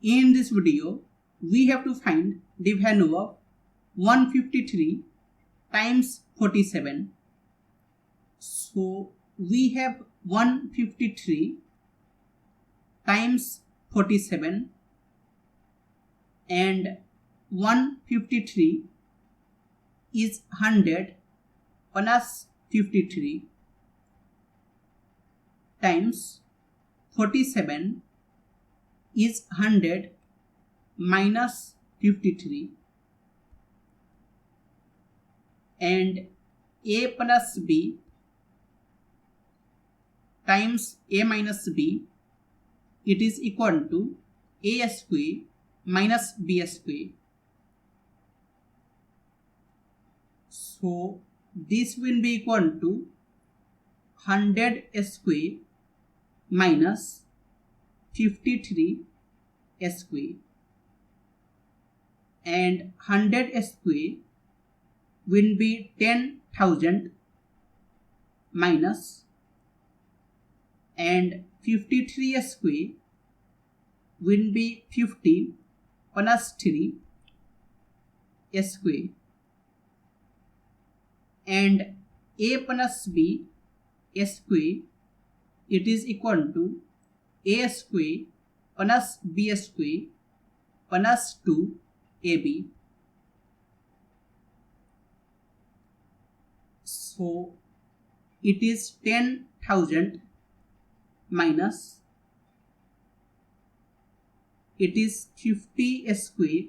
In this video, we have to find the value of 153 times 47. So we have 153 times 47, and 153 is 100 plus 53 times 47 is 100 minus 53, and a plus b times a minus b, it is equal to a square minus b square. So this will be equal to 100 square minus 53 square, and 100 square will be 10,000 minus, and 53 square will be 50 plus 3 square, and a plus b square, it is equal to a square plus b square plus 2ab. So it is 10,000 minus, it is 50 square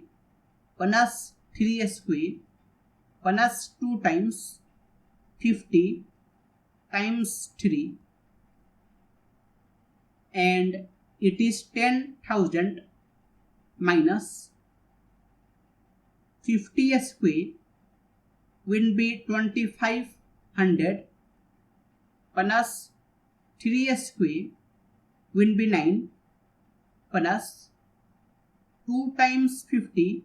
plus 3 square plus 2 times 50 times 3, and it is 10,000 minus 50 square will be 2,500 plus 3 square will be 9 plus 2 times 50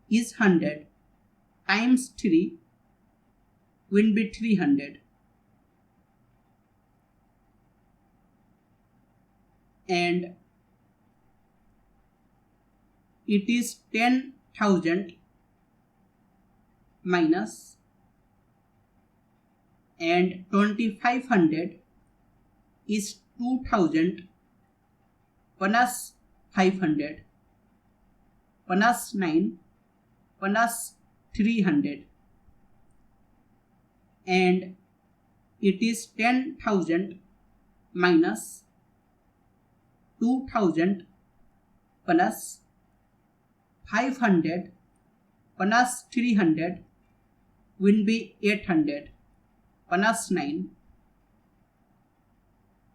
is 100 times 3 will be 300, and it is 10,000 minus, and 2,500 is 2,000 plus 500 plus 9 plus 300, and it is 10,000 minus 2,000 plus 500 plus 300 will be 800 plus 9,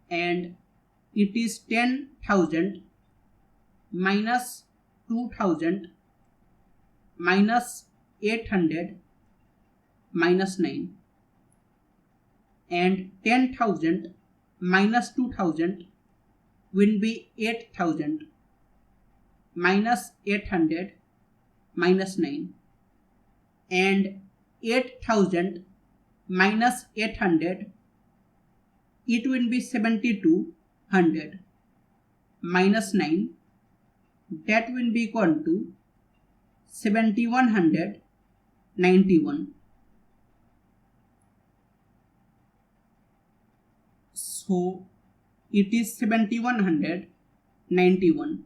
and it is 10,000 minus 2,000 minus 800 minus 9, and 10,000 minus 2,000 will be 8,000 minus 800 minus 9, and 8,000 minus 800, it will be 7,200 minus 9, that will be equal to 7,191. So it is 7,191.